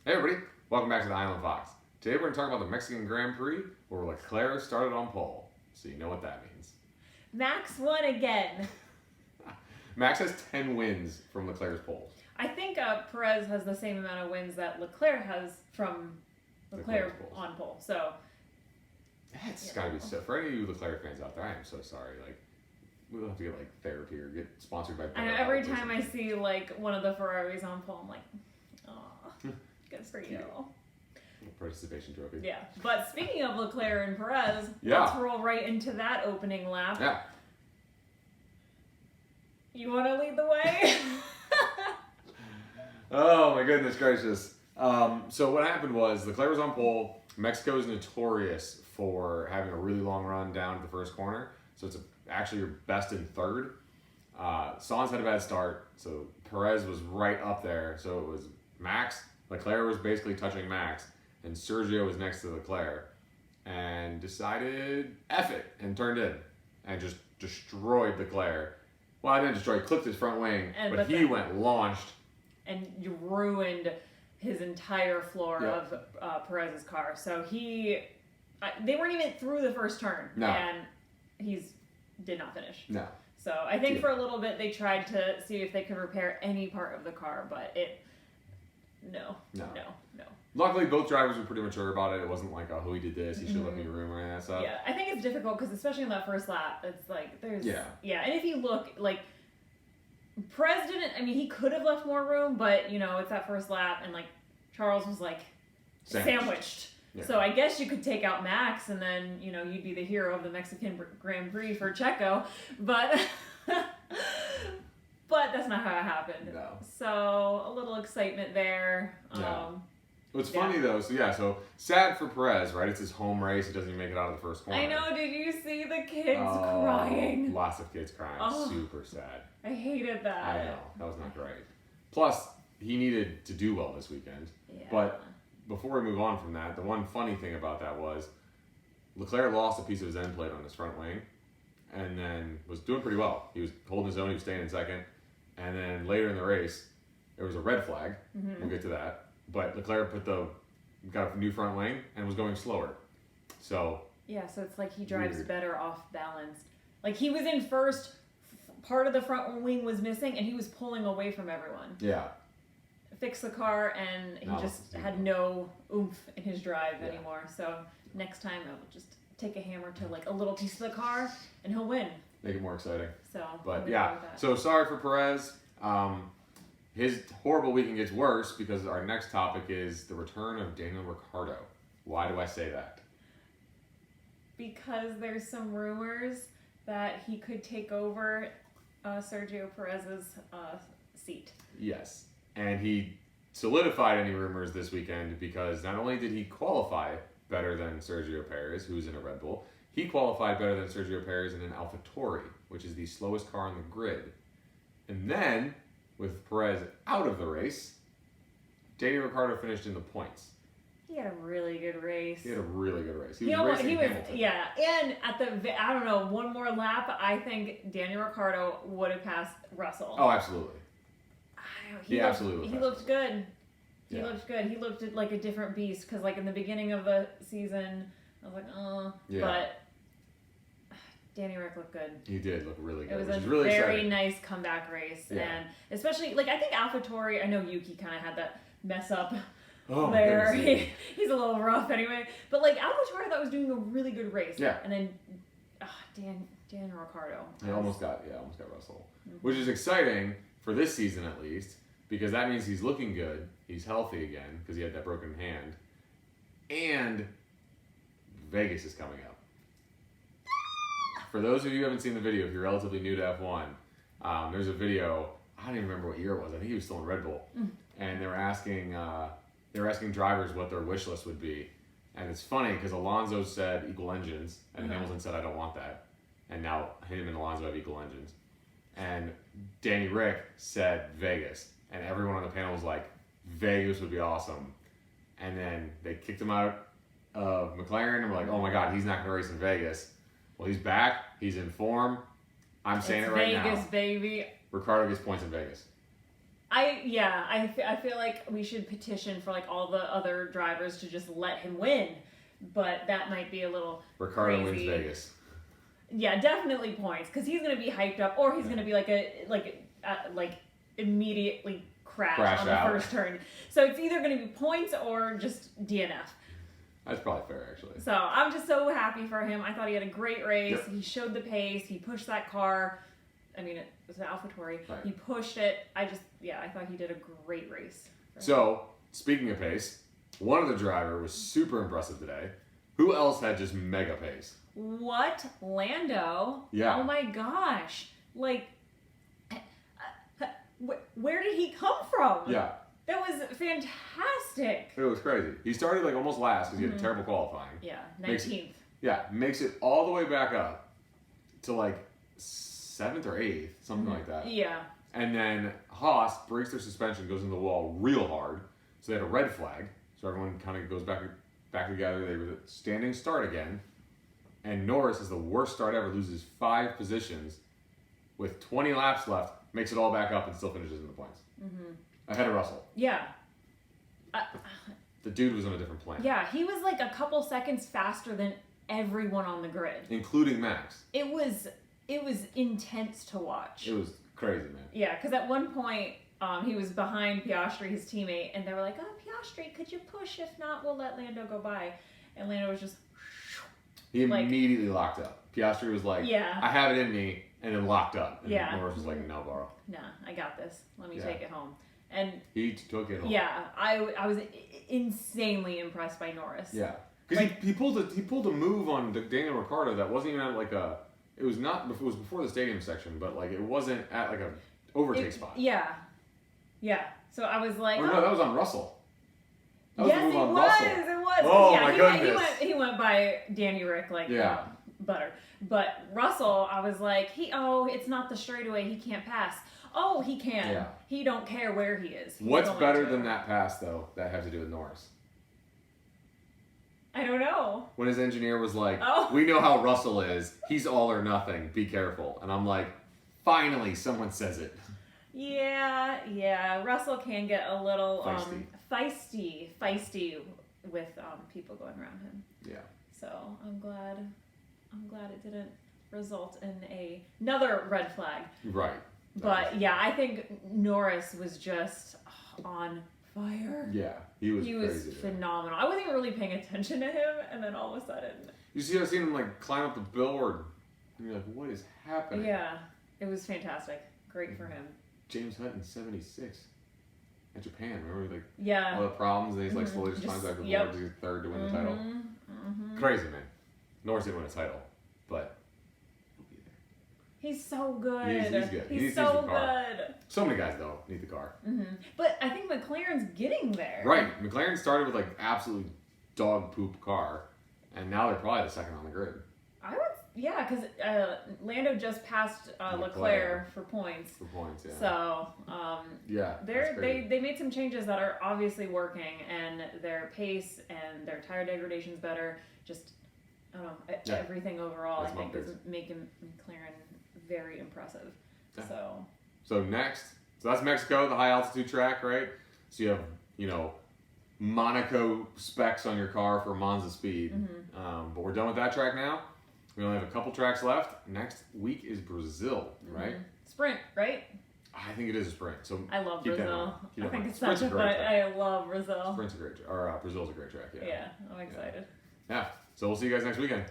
Hey everybody, welcome back to the Island Fox. Today we're going to talk about the Mexican Grand Prix where Leclerc started on pole, so you know what that means. Max won again. Max has 10 wins from Leclerc's pole. I think Perez has the same amount of wins that Leclerc has from Leclerc on pole. So that's got to be so. For any of you Leclerc fans out there, I am so sorry. We'll have to get therapy or get sponsored by. I know every time I see one of the Ferraris on pole, I'm like, oh, good for you. Participation trophy. Yeah, but speaking of Leclerc and Perez, let's roll right into that opening lap. Yeah. You want to lead the way? Oh my goodness gracious. So what happened was Leclerc was on pole. Mexico is notorious for having a really long run down to the first corner. So it's actually your best in third. Sainz had a bad start. So Perez was right up there. So it was Max. Leclerc was basically touching Max. And Sergio was next to Leclerc. And decided F it. And turned in. And just destroyed Leclerc. Well, I didn't destroy. He clipped his front wing. But he went launched. And you ruined his entire floor of Perez's car. So they weren't even through the first turn. No. And did not finish. No. So I think for a little bit they tried to see if they could repair any part of the car, but no. Luckily, both drivers were pretty mature about it. It wasn't like, oh, he did this, he should have left me room or any of that stuff. Yeah, I think it's difficult because especially in that first lap, it's there's... Yeah. Yeah, and if you look, Perez didn't, he could have left more room, but, it's that first lap, and, Charles was, sandwiched. Yeah. So I guess you could take out Max, and then, you'd be the hero of the Mexican Grand Prix for Checo, but... but that's not how it happened. No. So, a little excitement there. Yeah. What's funny though, so sad for Perez, right? It's his home race. He doesn't even make it out of the first corner. I know. Did you see the kids crying? Lots of kids crying. Oh, super sad. I hated that. I know. That was not great. Plus, he needed to do well this weekend. Yeah. But before we move on from that, the one funny thing about that was Leclerc lost a piece of his end plate on his front wing and then was doing pretty well. He was holding his own. He was staying in second. And then later in the race, there was a red flag. Mm-hmm. We'll get to that. But Leclerc got a new front wing and was going slower. So yeah, so it's like he drives better off balanced. He was in first, part of the front wing was missing, and he was pulling away from everyone. Yeah. Fixed the car, and he just had no oomph in his drive anymore. So next time, I'll just take a hammer to a little piece of the car, and he'll win. Make it more exciting. So, but yeah, so sorry for Perez. His horrible weekend gets worse because our next topic is the return of Daniel Ricardo. Why do I say that? Because there's some rumors that he could take over Sergio Perez's seat. Yes, and he solidified any rumors this weekend because not only did he qualify better than Sergio Perez, who's in a Red Bull, he qualified better than Sergio Perez in an AlphaTauri, which is the slowest car on the grid. And then, with Perez out of the race, Daniel Ricardo finished in the points. He had a really good race. He had a really good race. He was Hamilton. Yeah, and at one more lap, I think Daniel Ricardo would have passed Russell. Oh, absolutely. He looked good. He looked good. He looked like a different beast because, in the beginning of the season, I was like, oh. Yeah. But Danny Rick looked good. He did look really good. It was really very exciting. Nice comeback race. Yeah. And especially, I think AlphaTauri, I know Yuki kind of had that mess up there. He's a little rough anyway. But, AlphaTauri I thought was doing a really good race. Yeah. And then Daniel Ricardo. He almost got Russell. Mm-hmm. Which is exciting for this season at least, because that means he's looking good. He's healthy again because he had that broken hand. And Vegas is coming up. For those of you who haven't seen the video, if you're relatively new to F1, there's a video. I don't even remember what year it was. I think he was still in Red Bull, and they were asking drivers what their wish list would be. And it's funny because Alonso said equal engines, and Hamilton said I don't want that. And now him and Alonso have equal engines. And Danny Rick said Vegas, and everyone on the panel was like, Vegas would be awesome. And then they kicked him out of McLaren, and we're like, oh my God, he's not going to race in Vegas. Well, he's back. He's in form. I'm saying it right now. Vegas, baby. Ricardo gets points in Vegas. I feel like we should petition for like all the other drivers to just let him win, but that might be a little Ricardo crazy. wins Vegas. Yeah, definitely points because he's gonna be hyped up, or he's gonna be like immediately crash on the out. first turn. So it's either gonna be points or just DNF. That's probably fair, actually. So I'm just so happy for him. I thought he had a great race. Yep. He showed the pace. He pushed that car. I mean, it was an AlphaTauri. Right. He pushed it. I thought he did a great race. So, speaking of pace, one of the driver was super impressive today. Who else had just mega pace? What? Lando? Yeah. Oh my gosh. Like, where did he come from? Yeah. That was fantastic. It was crazy. He started like almost last because he had terrible qualifying. Yeah, 19th. Makes it all the way back up to like 7th or 8th, something like that. Yeah. And then Haas breaks their suspension, goes into the wall real hard. So they had a red flag. So everyone kind of goes back together. They were at standing start again. And Norris is the worst start ever, loses 5 positions with 20 laps left, makes it all back up and still finishes in the points. Ahead of Russell. Yeah. The dude was on a different planet. Yeah, he was like a couple seconds faster than everyone on the grid. Including Max. It was intense to watch. It was crazy, man. Yeah, because at one point he was behind Piastri, his teammate, and they were like, "Oh, Piastri, could you push? If not, we'll let Lando go by." And Lando was just. He immediately locked up. Piastri was like, Yeah. I have it in me, and then locked up. And Yeah. Norris was like, no, bro. Nah, I got this. Let me Yeah. take it home. And He took it home. yeah, I was insanely impressed by Norris. Yeah. Because he pulled a move on Daniel Ricciardo that wasn't even at like a. It was before the stadium section, but like it wasn't at like a overtake spot. Yeah. Yeah. So I was like, Or no, that was on Russell. That was yes, the move it on was. Russell. It was. Oh, yeah, my goodness. He went by Danny Rick like butter. But Russell, I was like, it's not the straightaway. He can't pass. Oh, he can. Yeah. He don't care where he is. He's What's going better to. than that pass though? That had to do with Norris. I don't know. When his engineer was like, Oh. we know how Russell is. He's all or nothing. Be careful. And I'm like, finally, someone says it. Yeah. Russell can get a little Feisty. feisty with people going around him. Yeah. So I'm glad it didn't result in another red flag. Right. But yeah, I think Norris was just on fire. Yeah, he was crazy. Phenomenal. I wasn't even really paying attention to him, and then all of a sudden. I've seen him like climb up the billboard, and you're like, what is happening? Yeah, it was fantastic. Great for him. James Hunt 76 at Japan. Remember Yeah. all the problems, and he's like slowly just climbs back the board to get third to win the title. Crazy, man. Norris didn't win a title, but he's so good. He's good. He's so good. So many guys though need the car. But I think McLaren's getting there. Right. McLaren started with like absolute dog poop car, and now they're probably the second on the grid. Yeah, because Lando just passed Leclerc for points. For points, yeah. So yeah, they made some changes that are obviously working, and their pace and their tire degradation's better. Just I don't know, everything overall I think is making McLaren very impressive. Yeah. So that's Mexico, the high altitude track, right? So you have Monaco specs on your car for Monza speed, but we're done with that track now. We only have a couple tracks left. Next week is Brazil, right? Sprint, right? I think it is a sprint. So I love Brazil. I think it's such such a fun. I love Brazil. Sprint's a great track. Or Brazil's a great track. Yeah, I'm excited. Yeah. So we'll see you guys next weekend.